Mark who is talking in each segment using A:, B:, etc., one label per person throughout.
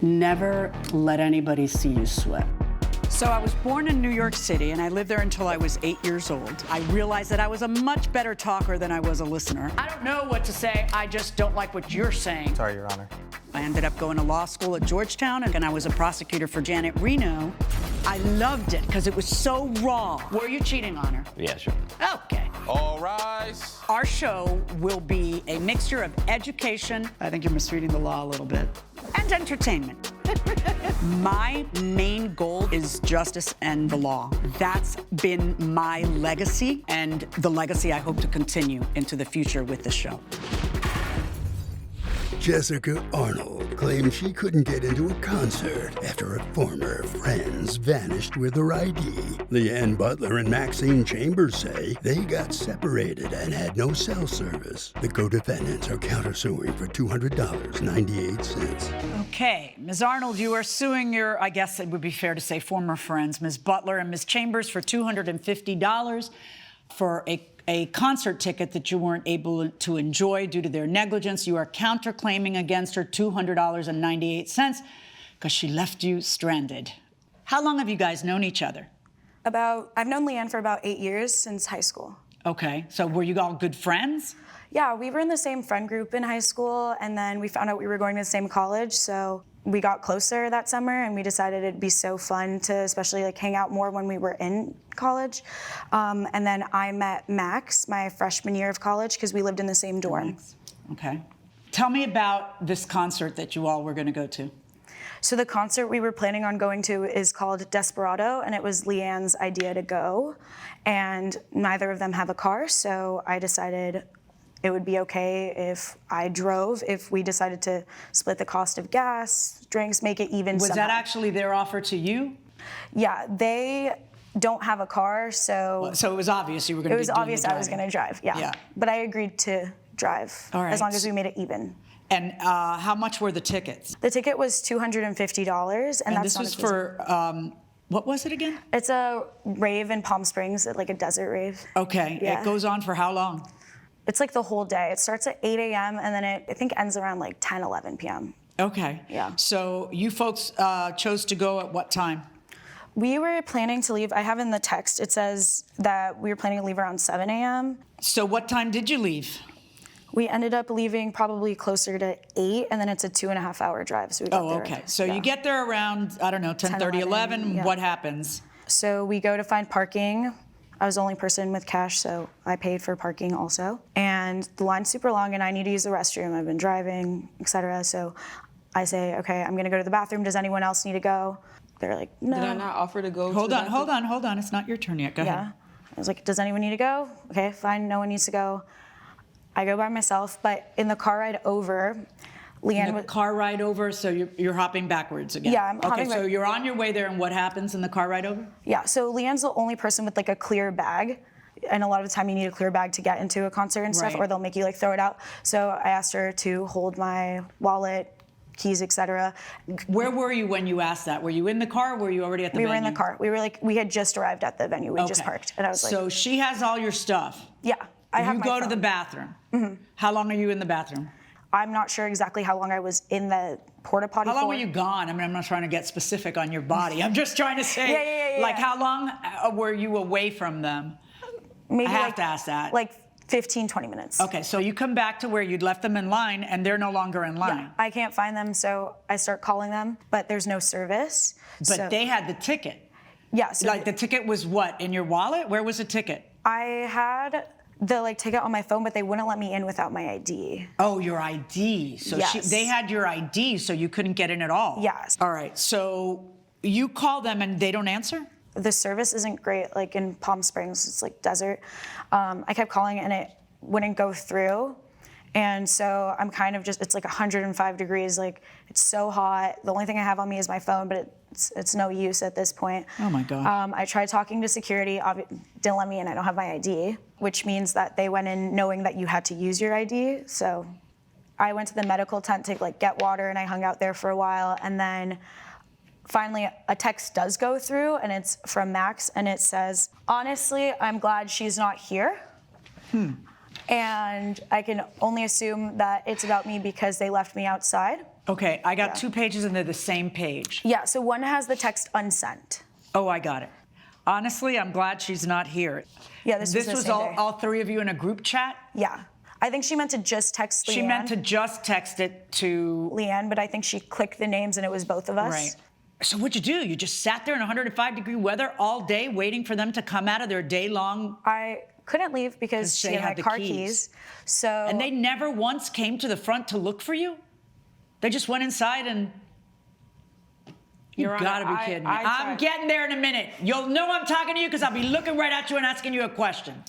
A: Never let anybody see you sweat.
B: So I was born in New York City, and I lived there until I was 8 years old. I realized that I was a much better talker than I was a listener. I don't know what to say, I just don't like what you're saying.
C: Sorry, Your Honor.
B: I ended up going to law school at Georgetown, and I was a prosecutor for Janet Reno. I loved it because it was so raw. Were you cheating on her?
C: Yeah, sure.
B: Okay.
D: All rise.
B: Our show will be a mixture of education, I think you're misreading the law a little bit, and entertainment. My main goal is justice and the law. That's been my legacy, and the legacy I hope to continue into the future with the show.
E: Jessica Arnold claims she couldn't get into a concert after her former friends vanished with her ID. Leanne Butler and Maxine Chambers say they got separated and had no cell service. The co-defendants are countersuing for $200.98.
B: Okay, Ms. Arnold, you are suing your, I guess it would be fair to say, former friends, Ms. Butler and Ms. Chambers, for $250 for a concert ticket that you weren't able to enjoy due to their negligence. You are counterclaiming against her $200.98 because she left you stranded. How long have you guys known each other?
F: I've known Leanne for about 8 years, since high school.
B: Okay, so were you all good friends?
F: Yeah, we were in the same friend group in high school, and then we found out we were going to the same college, so we got closer that summer, and we decided it'd be so fun to especially like hang out more when we were in college. And then I met Max my freshman year of college because we lived in the same dorm.
B: Okay. Tell me about this concert that you all were going to go to.
F: So the concert we were planning on going to is called Desperado, and it was Leanne's idea to go. And neither of them have a car, so I decided it would be okay if I drove, if we decided to split the cost of gas, drinks, make it even.
B: Was that actually their offer to you?
F: Yeah, they don't have a car, so...
B: Well, so it was obvious you were going to be doing the
F: It was obvious I was going to drive, yeah. But I agreed to drive, as long as we made it even.
B: And how much were the tickets?
F: The ticket was $250, and that's
B: this was for, what was it again?
F: It's a rave in Palm Springs, like a desert rave.
B: Okay,
F: Yeah.
B: It goes on for how long?
F: It's like the whole day. It starts at 8 a.m. and then it, I think, ends around like 10, 11 p.m.
B: Okay.
F: Yeah.
B: So you folks chose to go at what time?
F: We were planning to leave. I have in the text, it says that we were planning to leave around 7 a.m.
B: So what time did you leave?
F: We ended up leaving probably closer to 8, and then it's a 2.5-hour drive. So we got there.
B: Okay. So you get there around, I don't know, 10:30, 11.
F: Yeah.
B: What happens?
F: So we go to find parking. I was the only person with cash, so I paid for parking also. And the line's super long, and I need to use the restroom. I've been driving, etc. So I say, okay, I'm gonna go to the bathroom. Does anyone else need to go? They're like, no.
G: Did I not offer to go?
B: Hold on. It's not your turn yet. Go ahead.
F: Yeah. I was like, does anyone need to go? Okay, fine, no one needs to go. I go by myself, but in the car ride over, Leanne
B: the car ride over, so you're hopping backwards again.
F: Yeah, I'm hopping
B: Okay, so
F: back.
B: you're on your way there, and what happens in the car ride over?
F: Yeah, so Leanne's the only person with like a clear bag. And a lot of the time you need a clear bag to get into a concert and stuff,
B: Right.
F: or they'll make you like throw it out. So I asked her to hold my wallet, keys, etc.
B: Where were you when you asked that? Were you in the car, or were you already at the
F: We
B: venue?
F: were in the car. We had just arrived at the venue. We just parked. And I was like,
B: so she has all your stuff.
F: yeah, I have
B: You
F: my
B: go
F: phone.
B: to the bathroom. Mm-hmm. How long are you in the bathroom?
F: I'm not sure exactly how long I was in the porta potty
B: How long
F: for.
B: were you gone? I mean, I'm not trying to get specific on your body. I'm just trying to say,
F: Yeah.
B: like, how long were you away from them?
F: Maybe
B: I have to ask that.
F: Like 15, 20 minutes.
B: Okay, so you come back to where you'd left them in line, and they're no longer in line.
F: Yeah, I can't find them, so I start calling them, but there's no service.
B: But they had the ticket.
F: Yeah. So
B: Like, the ticket was what, in your wallet? Where was the ticket?
F: I had the ticket on my phone, but they wouldn't let me in without my ID.
B: Oh, your ID. So
F: Yes.
B: they had your ID, so you couldn't get in at all.
F: Yes.
B: All right, so you call them and they don't answer?
F: The service isn't great, like in Palm Springs, it's like desert. I kept calling and it wouldn't go through. And so I'm kind of just, it's like 105 degrees, like it's so hot. The only thing I have on me is my phone, but it's no use at this point.
B: Oh my gosh.
F: I tried talking to security, didn't let me in, I don't have my ID, which means that they went in knowing that you had to use your ID. So I went to the medical tent to like get water and I hung out there for a while. And then finally a text does go through and it's from Max and it says, honestly, I'm glad she's not here. And I can only assume that it's about me because they left me outside.
B: Okay, I got 2 pages and they're the same page.
F: Yeah, so one has the text unsent.
B: Oh, I got it. Honestly, I'm glad she's not here.
F: Yeah, this was the
B: was
F: same day.
B: all 3 of you in a group chat?
F: Yeah. I think she meant to just text Leanne.
B: She meant to just text it to
F: Leanne, but I think she clicked the names and it was both of us.
B: Right. So what'd you do? You just sat there in 105-degree weather all day waiting for them to come out of their day-long...
F: I couldn't leave because she had my car keys. So.
B: And they never once came to the front to look for you? They just went inside and... You gotta be kidding me. I'm getting there in a minute. You'll know I'm talking to you because I'll be looking right at you and asking you a question.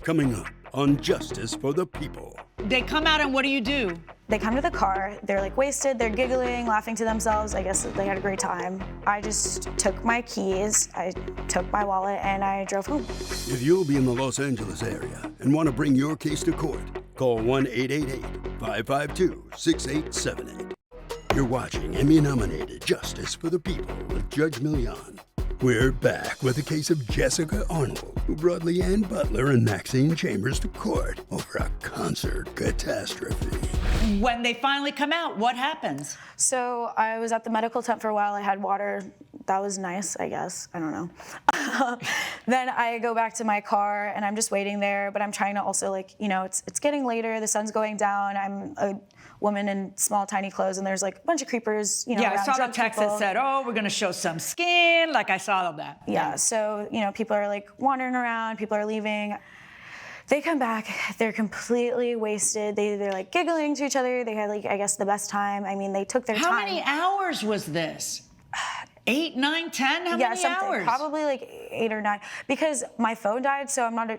E: Coming up on Justice for the People.
B: They come out and what do?
F: They come to the car, they're like wasted, they're giggling, laughing to themselves. I guess they had a great time. I just took my keys, I took my wallet, and I drove home.
E: If you'll be in the Los Angeles area and want to bring your case to court, call 1-888-552-6878. You're watching Emmy-nominated Justice for the People with Judge Milian. We're back with the case of Jessica Arnold, who brought Leanne Butler and Maxine Chambers to court over a concert catastrophe.
B: When they finally come out, what happens?
F: So I was at the medical tent for a while. I had water. That was nice, I guess. I don't know. Then I go back to my car and I'm just waiting there, but I'm trying to also it's getting later. The sun's going down. I'm a woman in small, tiny clothes, and there's like a bunch of creepers,
B: Yeah, I
F: around,
B: saw the
F: drunk
B: text
F: people.
B: that said, oh, we're gonna show some skin. Like I saw all that.
F: Yeah, so, people are like wandering around, people are leaving. They come back, they're completely wasted. They're like giggling to each other. They had I guess the best time. I mean, they took their time.
B: How many hours was this? 8, 9, 10? How many
F: something,
B: hours?
F: probably like 8 or 9. Because my phone died, so I'm not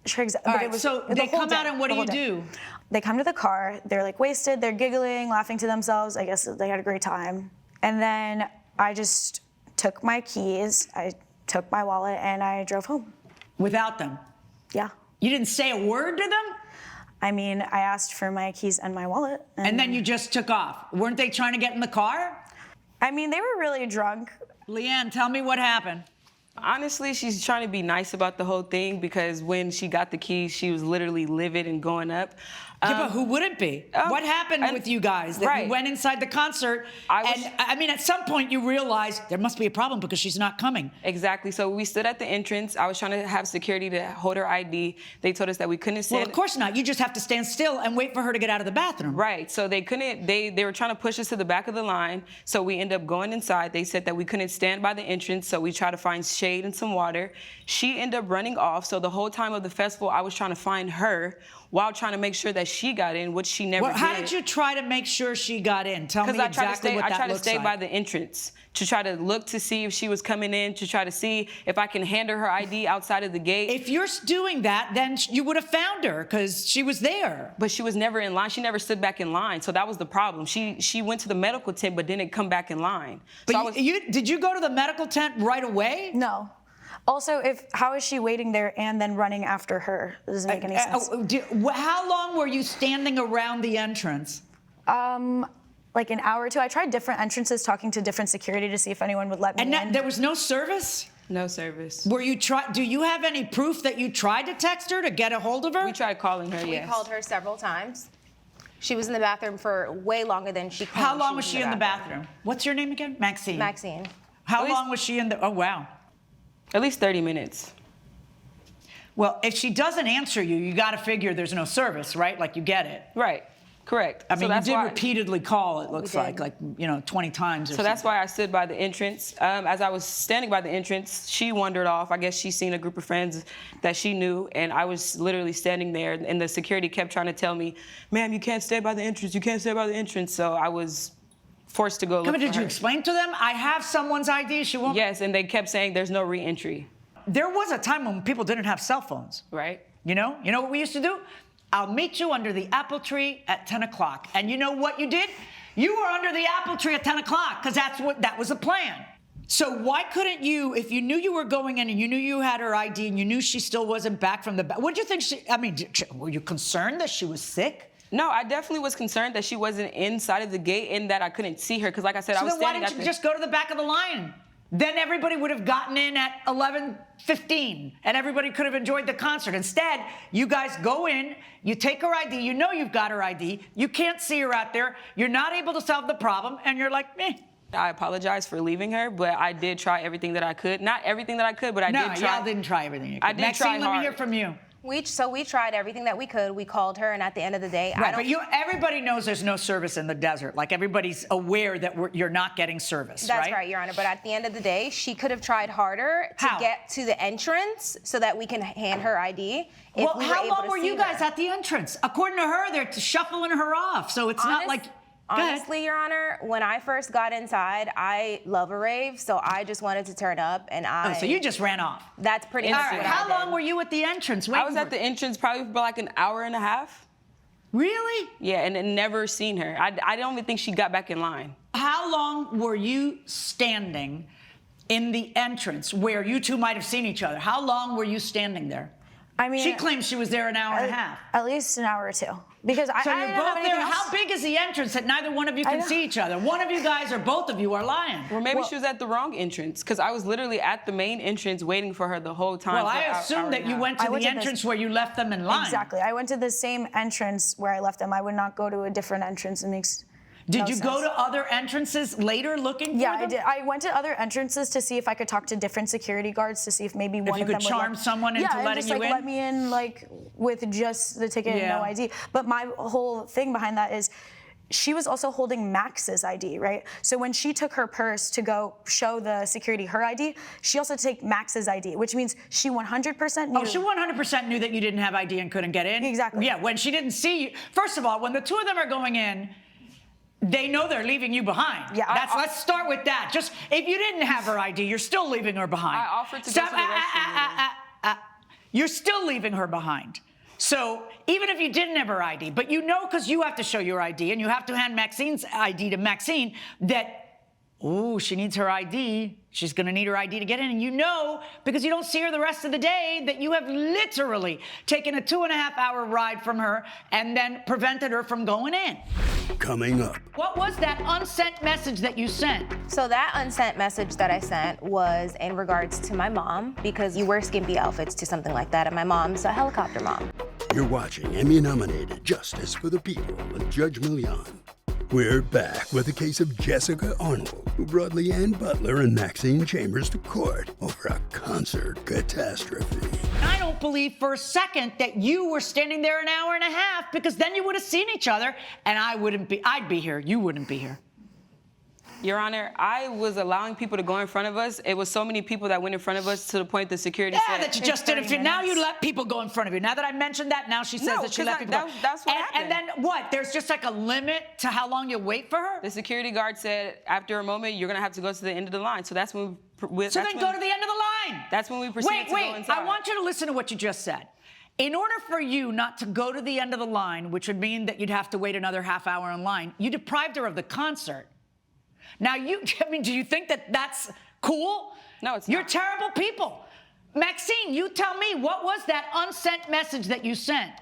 F: sure exactly.
B: All right, so they come out and what do?
F: They come to the car, they're like wasted, they're giggling, laughing to themselves. I guess they had a great time. And then I just took my keys, I took my wallet, and I drove home.
B: Without them?
F: Yeah.
B: You didn't say a word to them?
F: I mean, I asked for my keys and my wallet.
B: And then you just took off. Weren't they trying to get in the car?
F: I mean, they were really drunk.
B: Leanne, tell me what happened.
C: Honestly, she's trying to be nice about the whole thing because when she got the keys, she was literally livid and going up.
B: Yeah, but who wouldn't be? What happened with you guys? That you went inside the concert, I mean, at some point you realized there must be a problem because she's not coming.
C: Exactly. So we stood at the entrance. I was trying to have security to hold her ID. They told us that we couldn't stand.
B: Well, of course not. You just have to stand still and wait for her to get out of the bathroom.
C: Right. So they couldn't. They were trying to push us to the back of the line. So we ended up going inside. They said that we couldn't stand by the entrance. So we tried to find shade and some water. She ended up running off. So the whole time of the festival, I was trying to find her while trying to make sure that she got in, which she never did.
B: How did you try to make sure she got in? Tell me exactly what that looks like.
C: I tried to stay by the entrance to try to look to see if she was coming in, to try to see if I can hand her ID outside of the gate.
B: If you're doing that, then you would have found her because she was there.
C: But she was never in line. She never stood back in line. So that was the problem. She went to the medical tent, but didn't come back in line.
B: But did you go to the medical tent right away?
F: No. Also, how is she waiting there and then running after her? It doesn't make any sense.
B: How long were you standing around the entrance?
F: Like an hour or two. I tried different entrances, talking to different security to see if anyone would let me in.
B: And there was no service?
C: No service.
B: Do you have any proof that you tried to text her to get a hold of her?
C: We tried calling her, yes.
D: We called her several times. She was in the bathroom for way longer than she claimed.
B: How long was she in the bathroom? What's your name again? Maxine.
D: Maxine.
B: How long was she in the... Oh, wow.
C: At least 30 minutes.
B: Well, if she doesn't answer you, you got to figure there's no service, right? Like you get it.
C: Right. Correct.
B: I mean, you did repeatedly call, it looks like 20 times or
C: so that's why I stood by the entrance. As I was standing by the entrance, she wandered off. I guess she's seen a group of friends that she knew, and I was literally standing there, and the security kept trying to tell me, ma'am, you can't stay by the entrance. You can't stay by the entrance. So I was forced to go look for her.
B: Did you explain to them, I have someone's ID, she won't...
C: Yes, and they kept saying there's no re-entry.
B: There was a time when people didn't have cell phones.
C: Right.
B: You know what we used to do? I'll meet you under the apple tree at 10 o'clock. And you know what you did? You were under the apple tree at 10 o'clock because that was the plan. So why couldn't you, if you knew you were going in and you knew you had her ID and you knew she still wasn't back from the back, what did you think were you concerned that she was sick?
C: No, I definitely was concerned that she wasn't inside of the gate and that I couldn't see her because, like I said, I was standing.
B: So then why didn't you just go to the back of the line? then everybody would have gotten in at 11:15 and everybody could have enjoyed the concert. Instead, you guys go in, you take her ID, you know you've got her ID, you can't see her out there, you're not able to solve the problem, and you're like, eh.
C: I apologize for leaving her, but I did try everything that I could. Not everything that I could, but I did try.
B: No, y'all didn't try everything you could.
C: I did
B: Maxine,
C: try
B: let me
C: hard.
B: hear from you.
D: We tried everything that we could. We called her, and at the end of the day,
B: Right, but everybody knows there's no service in the desert. Like, everybody's aware that you're not getting service,
D: That's right, Your Honor. But at the end of the day, she could have tried harder to
B: How?
D: get to the entrance so that we can hand her ID.
B: Well, how long were you guys at the entrance? According to her, they're shuffling her off, so it's not like... Go ahead.
D: Honestly, Your Honor, when I first got inside, I love a rave, so I just wanted to turn up, and
B: Oh, so you just ran off.
D: That's pretty
B: All
D: much
B: right,
D: what I
B: how
D: did.
B: long were you at the entrance?
C: I was at the entrance probably for like an hour and a half.
B: Really?
C: Yeah, and never seen her. I don't even think she got back in line.
B: How long were you standing in the entrance where you two might have seen each other? How long were you standing there?
F: I mean,
B: She claims she was there an hour and a half.
F: At least an hour or two. Because
B: So
F: I
B: you're
F: didn't have
B: both
F: anything
B: there.
F: else.
B: How big is the entrance that neither one of you
F: I
B: can
F: know.
B: see each other? One of you guys or both of you are lying.
C: Or maybe she was at the wrong entrance, because I was literally at the main entrance waiting for her the whole time.
B: Well,
C: for
B: I
C: an hour
B: assume
C: and
B: that
C: a
B: you
C: half.
B: went to
F: I went
B: the
F: to this-
B: entrance where you left them in line.
F: Exactly. I went to the same entrance where I left them. I would not go to a different entrance. It makes
B: Did
F: no
B: you go
F: sense.
B: to other entrances later looking for
F: Yeah,
B: them?
F: I did. I went to other entrances to see if I could talk to different security guards to see if maybe one
B: you
F: of them
B: could
F: would
B: charm
F: let,
B: someone into
F: and
B: letting
F: just,
B: you
F: like,
B: in?
F: let me in, like, with just the ticket and
B: Yeah.
F: no ID. But my whole thing behind that is she was also holding Max's ID, right? So when she took her purse to go show the security her ID, she also took Max's ID, which means she 100% knew.
B: Oh, she 100% knew that you didn't have ID and couldn't get in?
F: Exactly.
B: Yeah, when she didn't see you. First of all, when the two of them are going in, they know they're leaving you behind.
F: Yeah,
B: Let's start with that. Just, if you didn't have her ID, you're still leaving her behind.
C: I offered to go to the restroom.
B: You're still leaving her behind. So even if you didn't have her ID, but you know, because you have to show your ID and you have to hand Maxine's ID to Maxine, that, oh, she needs her ID. She's going to need her ID to get in. And you know, because you don't see her the rest of the day, that you have literally taken a 2.5-hour ride from her and then prevented her from going in.
E: Coming up.
B: What was that unsent message that you sent?
D: So that unsent message that I sent was in regards to my mom, because you wear skimpy outfits to something like that, and my mom's a helicopter mom.
E: You're watching Emmy-nominated Justice for the People with Judge Milian. We're back with the case of Jessica Arnold, who brought Leanne Butler and Maxine Chambers to court over a concert catastrophe.
B: I don't believe for a second that you were standing there an hour and a half, because then you would have seen each other and I'd be here. You wouldn't be here.
C: Your Honor, I was allowing people to go in front of us. It was so many people that went in front of us to the point the security
B: Yeah,
C: said...
B: that you just did it. Now you let people go in front of you. Now that I mentioned that, now she says
C: No,
B: that she
C: 'cause
B: let people go.
C: that's what
B: And then what? There's just like a limit to how long you wait for her?
C: The security guard said, after a moment, you're going to have to go to the end of the line. So that's when we...
B: So then go to the end of the line.
C: That's when we proceeded to go
B: Wait,
C: inside.
B: I want you to listen to what you just said. In order for you not to go to the end of the line, which would mean that you'd have to wait another half hour in line, you deprived her of the concert. Now, do you think that that's cool?
C: No, it's
B: You're
C: not.
B: terrible people. Maxine, you tell me, what was that unsent message that you sent?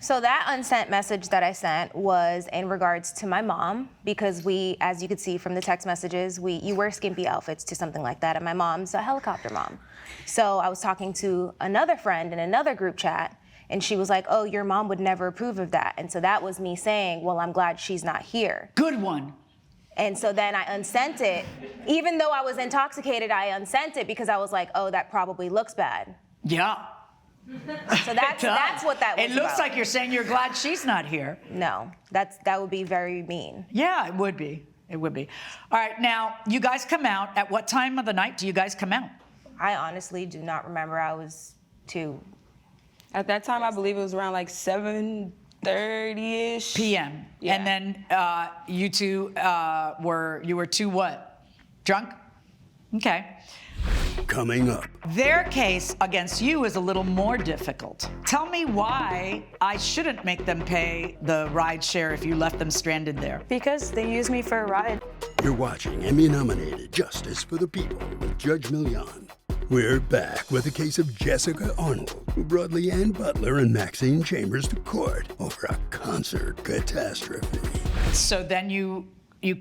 D: So that unsent message that I sent was in regards to my mom, because we, as you could see from the text messages, you wear skimpy outfits to something like that, and my mom's a helicopter mom. So I was talking to another friend in another group chat, and she was like, oh, your mom would never approve of that. And so that was me saying, well, I'm glad she's not here.
B: Good one.
D: And so then I unsent it. Even though I was intoxicated, I unsent it because I was like, oh, that probably looks bad.
B: Yeah.
D: So that's what that was
B: It looks
D: about.
B: like you're saying you're glad she's not here.
D: No, that would be very mean.
B: Yeah, it would be. It would be. All right, now, you guys come out. At what time of the night do you guys come out?
D: I honestly do not remember. I was too.
C: At that time, I believe it was around like 7:30-ish.
B: PM.
C: Yeah.
B: And then you two were too what? Drunk? Okay.
E: Coming up.
B: Their case against you is a little more difficult. Tell me why I shouldn't make them pay the ride share if you left them stranded there.
F: Because they used me for a ride.
E: You're watching Emmy-nominated Justice for the People with Judge Milian. We're back with the case of Jessica Arnold, who brought Leanne Butler and Maxine Chambers to court over a concert catastrophe.
B: So then you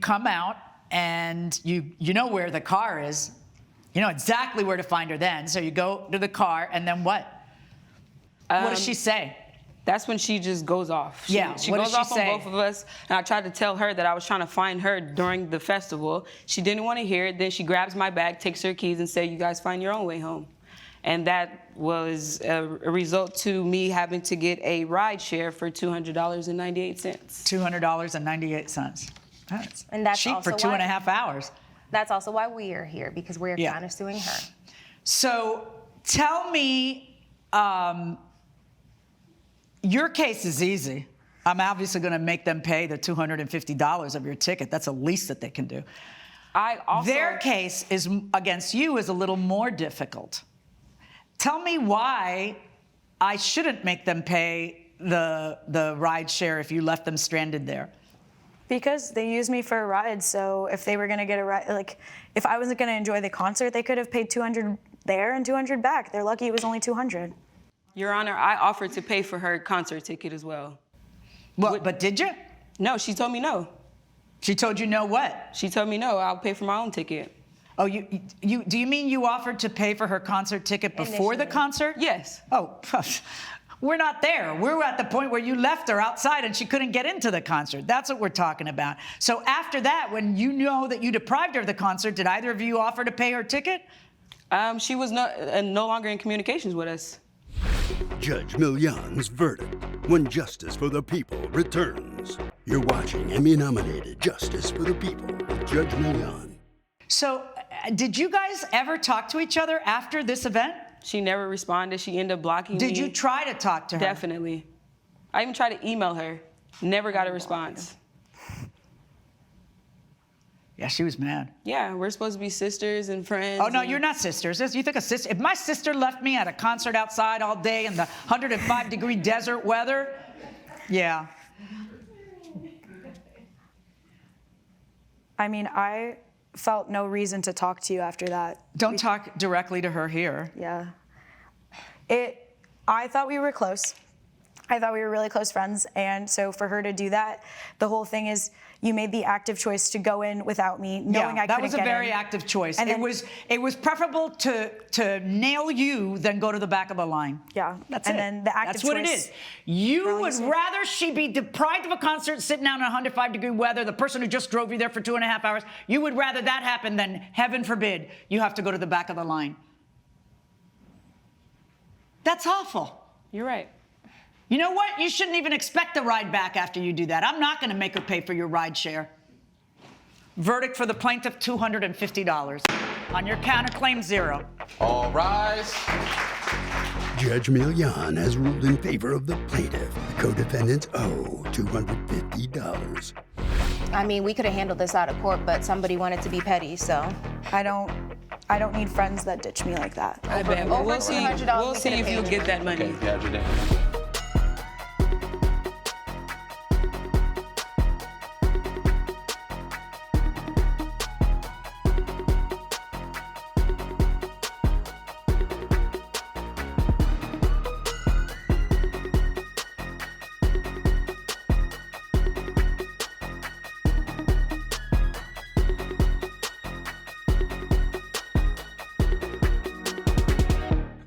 B: come out and you know where the car is. You know exactly where to find her then. So you go to the car, and then what? What does she say?
C: That's when she just goes off. She
B: What
C: goes
B: does she
C: off
B: say?
C: on both of us, and I tried to tell her that I was trying to find her during the festival. She didn't want to hear it. Then she grabs my bag, takes her keys, and said, "You guys find your own way home." And that was a result to me having to get a ride share for $200.98.
B: $200.98.
D: And that's
B: cheap for
D: also
B: 2.5 hours.
D: That's also why we are here, because we're
B: Yeah.
D: kind of suing her.
B: So tell me, your case is easy. I'm obviously going to make them pay the $250 of your ticket. That's the least that they can do. Their case is against you is a little more difficult. Tell me why I shouldn't make them pay the ride share if you left them stranded there.
F: Because they used me for a ride, so if they were gonna get a ride, like if I wasn't gonna enjoy the concert, they could have paid $200 there and $200 back. They're lucky it was only $200.
C: Your Honor, I offered to pay for her concert ticket as well.
B: Well, but did you?
C: No, she told me no.
B: She told you no what?
C: She told me no, I'll pay for my own ticket.
B: Oh, do you mean you offered to pay for her concert ticket before the concert?
C: Yes.
B: Oh, we're not there. We're at the point where you left her outside and she couldn't get into the concert. That's what we're talking about. So after that, when you know that you deprived her of the concert, did either of you offer to pay her ticket?
C: She was no longer in communications with us.
E: Judge Milian's verdict when Justice for the People returns. You're watching Emmy-nominated Justice for the People with Judge Milian.
B: So did you guys ever talk to each other after this event?
C: She never responded. She ended up blocking me.
B: Did you try to talk to her?
C: Definitely. I even tried to email her. Never got a response.
B: Yeah, she was mad.
C: Yeah, we're supposed to be sisters and friends.
B: Oh, no, you're not sisters. You think a sister? If my sister left me at a concert outside all day in the 105-degree desert weather, yeah.
F: I mean, I felt no reason to talk to you after that.
B: Don't talk directly to her here.
F: Yeah. I thought we were close. I thought we were really close friends. And so for her to do that, the whole thing is you made the active choice to go in without me, knowing I couldn't get in.
B: That was a very active choice.
F: And
B: it was preferable to nail you than go to the back of the line.
F: Yeah.
B: That's
F: and
B: it.
F: then the active
B: That's what it
F: choice-
B: is. You would
F: Release it.
B: rather she be deprived of a concert sitting out in 105-degree weather, the person who just drove you there for 2.5 hours, you would rather that happen than, heaven forbid, you have to go to the back of the line. That's awful.
C: You're right.
B: You know what? You shouldn't even expect the ride back after you do that. I'm not going to make her pay for your ride share. Verdict for the plaintiff, $250. On your counterclaim, 0.
G: All rise.
E: Judge Milian has ruled in favor of the plaintiff. The co-defendants owe $250.
D: I mean, we could have handled this out of court, but somebody wanted to be petty, so.
F: I don't need friends that ditch me like that.
C: I bet.
D: over
C: We'll see.
D: $200
C: We'll
D: we
C: see
D: could've
C: if you'll
D: paid
C: get that money.
G: Okay, got your name.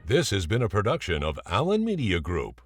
H: This has been a production of Allen Media Group.